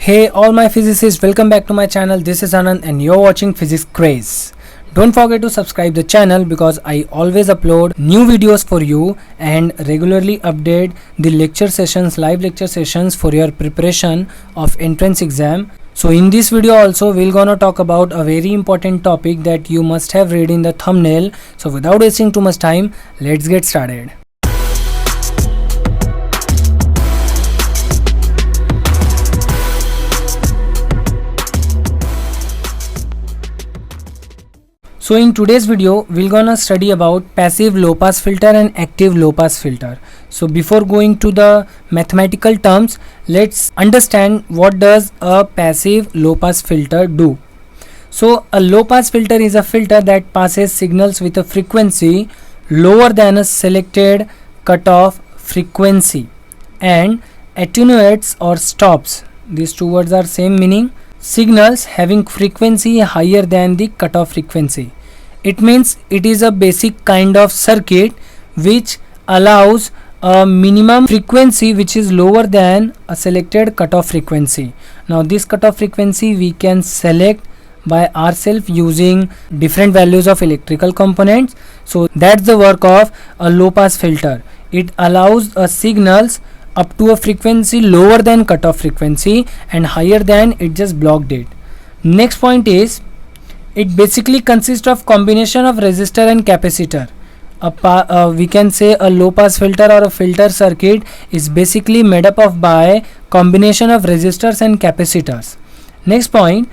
Hey all my physicists, welcome back to my channel. This is Anand and you're watching Physics Craze. Don't forget to subscribe the channel because I always upload new videos for you and regularly update the lecture sessions, live lecture sessions for your preparation of entrance exam. So in this video also we're gonna talk about a very important topic that you must have read in the thumbnail. So without wasting too much time, let's get started. So in today's video we're gonna study about passive low pass filter and active low pass filter. So before going to the mathematical terms, let's understand what does a passive low pass filter do. So a low pass filter is a filter that passes signals with a frequency lower than a selected cutoff frequency and attenuates or stops, these two words are same meaning, signals having frequency higher than the cutoff frequency. It means it is a basic kind of circuit which allows a minimum frequency which is lower than a selected cutoff frequency. Now this cutoff frequency we can select by ourselves using different values of electrical components. So that's the work of a low pass filter. It allows signals up to a frequency lower than cutoff frequency and higher than it just blocked it. Next point is it basically consists of combination of resistor and capacitor. We can say a low pass filter or a filter circuit is basically made up of by combination of resistors and capacitors. Next point,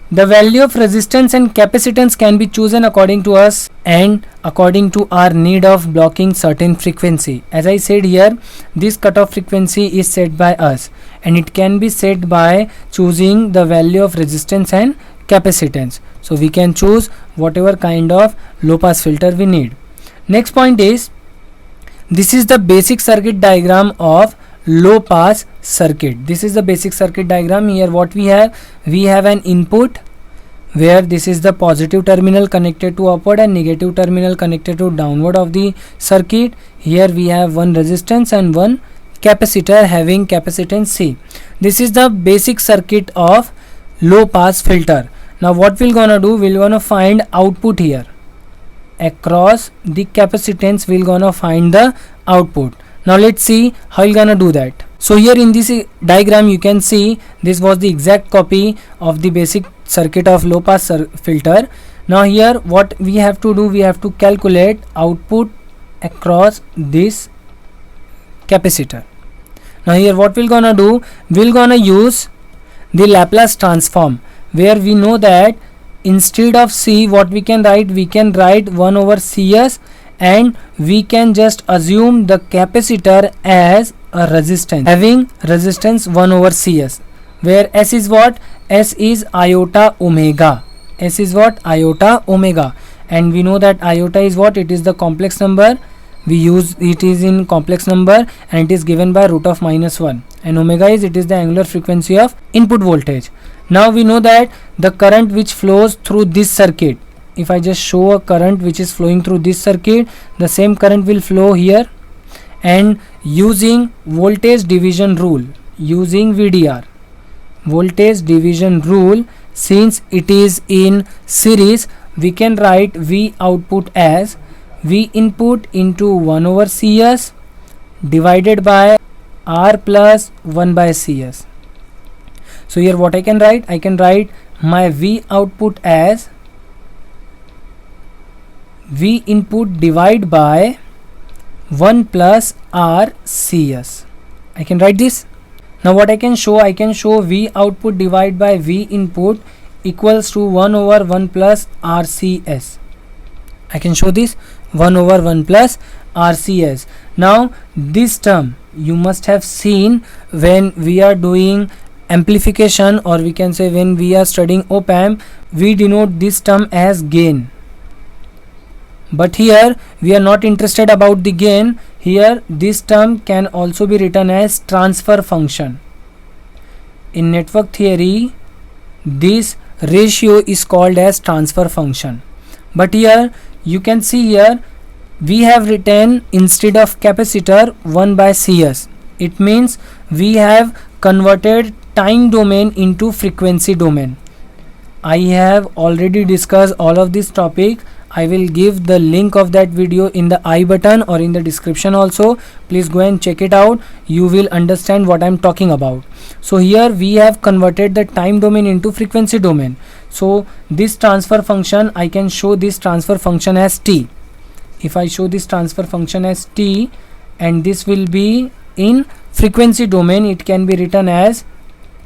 the value of resistance and capacitance can be chosen according to us and according to our need of blocking certain frequency. As I said here, this cutoff frequency is set by us and it can be set by choosing the value of resistance and capacitance. So we can choose whatever kind of low pass filter we need. Next point is, this is the basic circuit diagram of low pass circuit. This is the basic circuit diagram. Here what we have an input where this is the positive terminal connected to upward and negative terminal connected to downward of the circuit. Here we have one resistance and one capacitor having capacitance C. This is the basic circuit of low pass filter. Now what we're gonna do, we're gonna find output here. Across the capacitance we're gonna find the output. Now let's see how you're gonna do that. So here in this diagram you can see this was the exact copy of the basic circuit of low pass filter. Now here what we have to do, we have to calculate output across this capacitor. Now here what we're gonna do, we're gonna use the Laplace transform, where we know that instead of C what we can write 1 over Cs and we can just assume the capacitor as a resistance having resistance 1 over Cs, where S is what? S is iota omega. S is what? Iota omega, and we know that iota is what? It is the complex number. We use it is in complex number and it is given by root of -1, and omega is the angular frequency of input voltage. Now we know that the current which flows through this circuit, if I just show a current which is flowing through this circuit, the same current will flow here, and using voltage division rule, using VDR, voltage division rule, since it is in series, we can write V output as V input into 1 over Cs divided by R plus 1 by Cs. So here what I can write? I can write my V output as V input divided by 1 plus R Cs. I can write this. Now what I can show V output divided by V input equals to 1 over 1 plus RCS. I can show this 1 over 1 plus RCS. Now this term you must have seen when we are doing amplification, or we can say when we are studying op-amp, we denote this term as gain. But here we are not interested about the gain. Here this term can also be written as transfer function. In network theory this ratio is called as transfer function. But here you can see here we have written instead of capacitor 1 by Cs. It means we have converted time domain into frequency domain. I have already discussed all of this topic. I will give the link of that video in the I button or in the description also. Please go and check it out. You will understand what I'm talking about. So here we have converted the time domain into frequency domain. So this transfer function, I can show this transfer function as t. If I show this transfer function as t, and this will be in frequency domain, it can be written as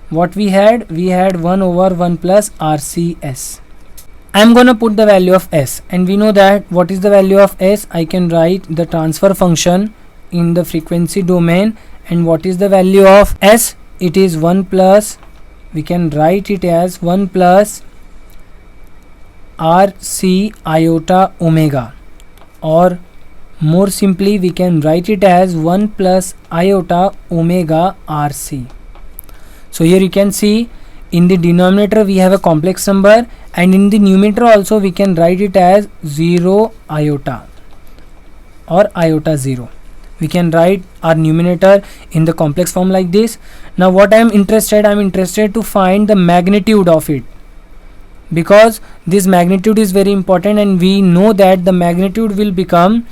what we had 1 over 1 plus RCS. I'm gonna put the value of s, and we know that what is the value of s. I can write the transfer function in the frequency domain, and what is the value of s? It is 1 plus, we can write it as 1 plus RC iota omega, or more simply we can write it as 1 plus iota omega RC. So here you can see in the denominator we have a complex number, and in the numerator also we can write it as 0 iota or iota 0. We can write our numerator in the complex form like this. Now what I am interested to find the magnitude of it, because this magnitude is very important, and we know that the magnitude will become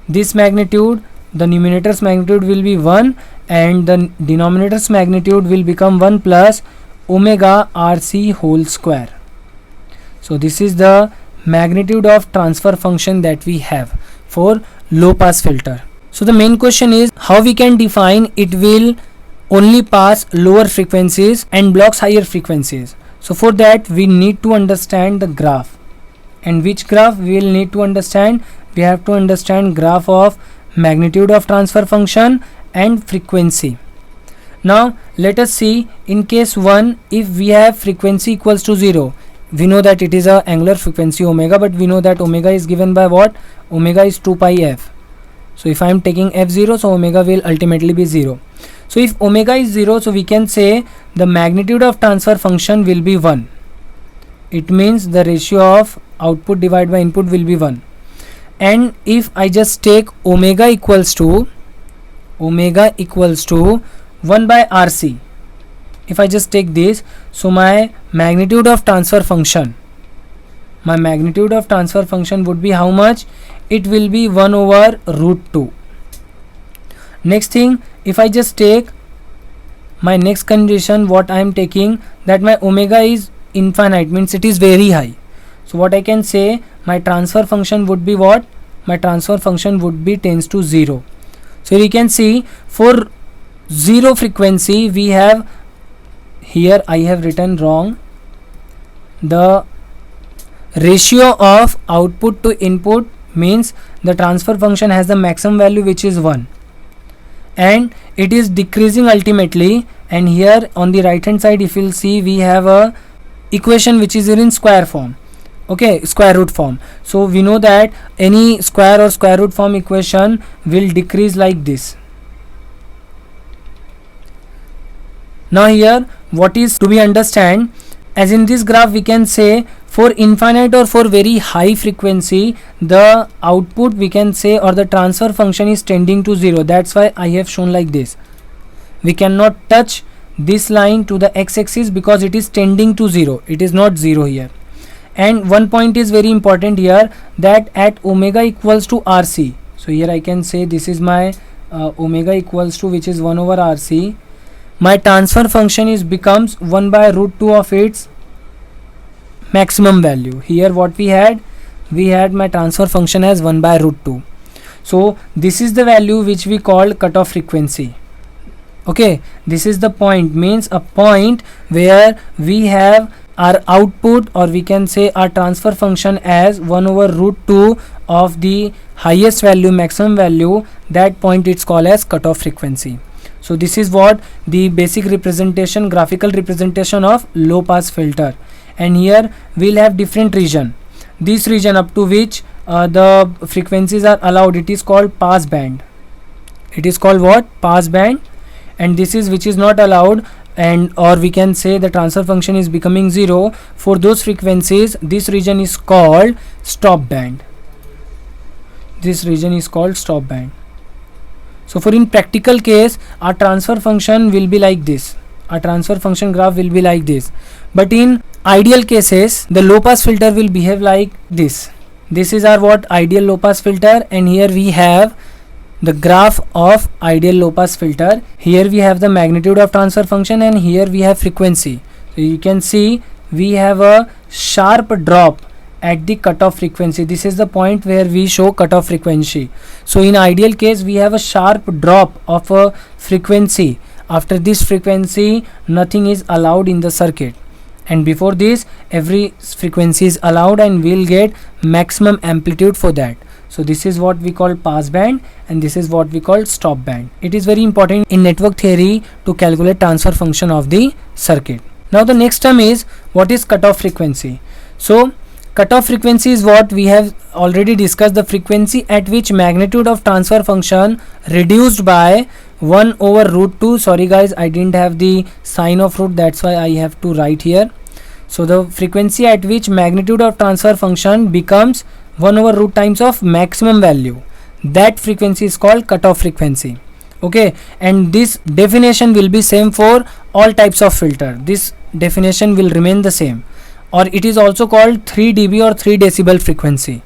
this magnitude, the numerator's magnitude will be 1, and the denominator's magnitude will become 1 plus omega RC whole square. So this is the magnitude of transfer function that we have for low pass filter. So the main question is how we can define it will only pass lower frequencies and blocks higher frequencies. So for that we need to understand the graph. And which graph we will need to understand? We have to understand graph of magnitude of transfer function and frequency. Now let us see in case 1, if we have frequency equals to 0, we know that it is a angular frequency omega, but we know that omega is given by what? Omega is 2 pi f. So if I am taking f0, so omega will ultimately be 0. So if omega is 0, so we can say the magnitude of transfer function will be 1. It means the ratio of output divided by input will be 1. And if I just take omega equals to 1 by RC, if I just take this, so my magnitude of transfer function would be how much? It will be 1 over root 2. Next thing, if I just take my next condition, what I am taking, that my omega is infinite, means it is very high. So what I can say, my transfer function would be what? My transfer function would be tends to 0. So you can see for 0 frequency we have, here I have written wrong, the ratio of output to input, means the transfer function has the maximum value which is 1, and it is decreasing ultimately. And here on the right hand side if you will see, we have a equation which is in square form, okay, square root form. So we know that any square or square root form equation will decrease like this. Now here what is to be understand, as in this graph we can say for infinite or for very high frequency, the output we can say, or the transfer function is tending to 0. That's why I have shown like this. We cannot touch this line to the x-axis because it is tending to 0. It is not 0 here. And one point is very important here, that at omega equals to RC, so here I can say this is my omega equals to, which is 1 over RC, my transfer function is becomes 1 by root 2 of its maximum value. Here what we had my transfer function as 1 by root 2. So this is the value which we call cutoff frequency. Okay, this is the point, means a point where we have our output, or we can say our transfer function as 1 over root 2 of the highest value, maximum value. That point it's called as cutoff frequency. So this is what the basic representation, graphical representation of low pass filter. And here we'll have different region. This region up to which the frequencies are allowed, it is called pass band. It is called what? Pass band. And this is which is not allowed, and or we can say the transfer function is becoming 0. For those frequencies, this region is called stop band. This region is called stop band. So for in practical case, our transfer function will be like this. a transfer function graph will be like this. But in ideal cases, the low pass filter will behave like this. This is our what ideal low pass filter, and here we have the graph of ideal low pass filter. Here we have the magnitude of transfer function, and here we have frequency. So you can see we have a sharp drop at the cutoff frequency. This is the point where we show cutoff frequency. So in ideal case, we have a sharp drop of a frequency. After this frequency, nothing is allowed in the circuit, and before this every frequency is allowed, and we'll get maximum amplitude for that. So this is what we call pass band, and this is what we call stop band. It is very important in network theory to calculate transfer function of the circuit. Now the next term is what is cutoff frequency. So cutoff frequency is what we have already discussed, the frequency at which magnitude of transfer function reduced by 1 over root 2. Sorry guys, I didn't have the sign of root, that's why I have to write here. So the frequency at which magnitude of transfer function becomes 1 over root times of maximum value, that frequency is called cutoff frequency. Okay, and this definition will be same for all types of filter. This definition will remain the same, or it is also called 3 dB or 3 decibel frequency.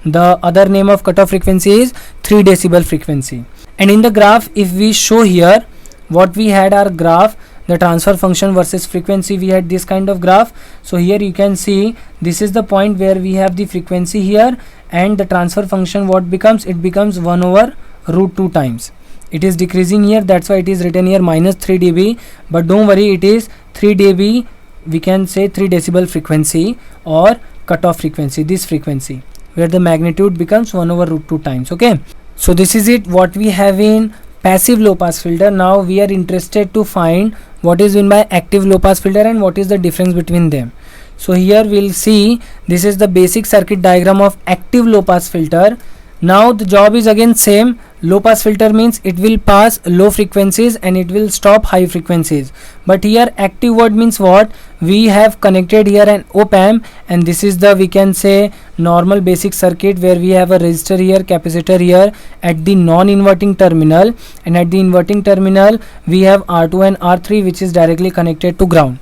The other name of cutoff frequency is 3 decibel frequency. And in the graph, if we show here what we had our graph, the transfer function versus frequency, we had this kind of graph. So here you can see this is the point where we have the frequency here, and the transfer function what becomes, it becomes 1 over root 2 times. It is decreasing here, that's why it is written here minus 3 dB, but don't worry, it is 3 dB, we can say 3 decibel frequency or cutoff frequency, this frequency where the magnitude becomes 1 over root 2 times. Okay, so this is it what we have in passive low pass filter. Now we are interested to find what is meant by active low pass filter and what is the difference between them. So here we'll see this is the basic circuit diagram of active low pass filter. Now the job is again same. Low pass filter means it will pass low frequencies and it will stop high frequencies. But here active word means what? We have connected here an op-amp, and this is the, we can say, normal basic circuit where we have a resistor here, capacitor here at the non-inverting terminal, and at the inverting terminal we have R2 and R3 which is directly connected to ground.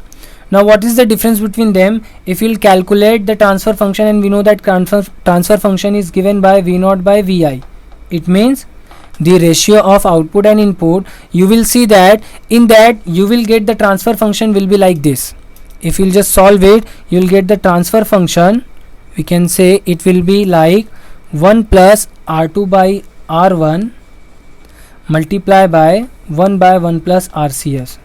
Now what is the difference between them? If you'll calculate the transfer function, and we know that transfer function is given by V0 by Vi, it means the ratio of output and input. You will see that in that you will get the transfer function will be like this. If you'll just solve it, you'll get the transfer function, we can say it will be like 1 plus R2 by R1 multiply by 1 plus RCS.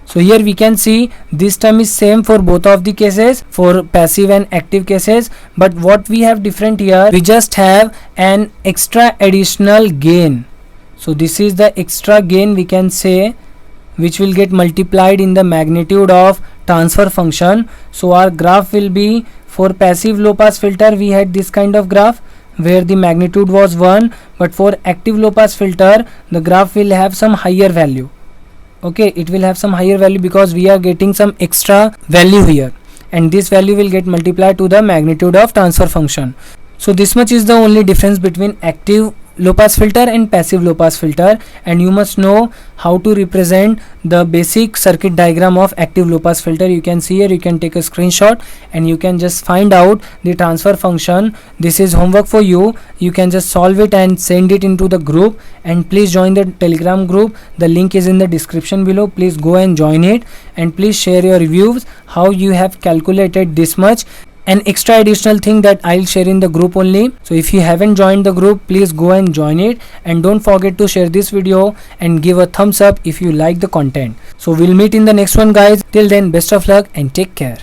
So here we can see this term is same for both of the cases, for passive and active cases, but what we have different here, we just have an extra additional gain. So this is the extra gain, we can say, which will get multiplied in the magnitude of transfer function. So our graph will be, for passive low pass filter we had this kind of graph where the magnitude was 1, but for active low pass filter the graph will have some higher value. Okay, it will have some higher value because we are getting some extra value here, and this value will get multiplied to the magnitude of transfer function. So this much is the only difference between active low pass filter and passive low pass filter, and you must know how to represent the basic circuit diagram of active low pass filter. You can see here, you can take a screenshot and you can just find out the transfer function. This is homework for you. You can just solve it and send it into the group, and please join the Telegram group. The link is in the description below. Please go and join it, and please share your reviews how you have calculated this much. An extra additional thing that I'll share in the group only. So if you haven't joined the group, please go and join it, and don't forget to share this video and give a thumbs up if you like the content. So we'll meet in the next one guys. Till then, best of luck and take care.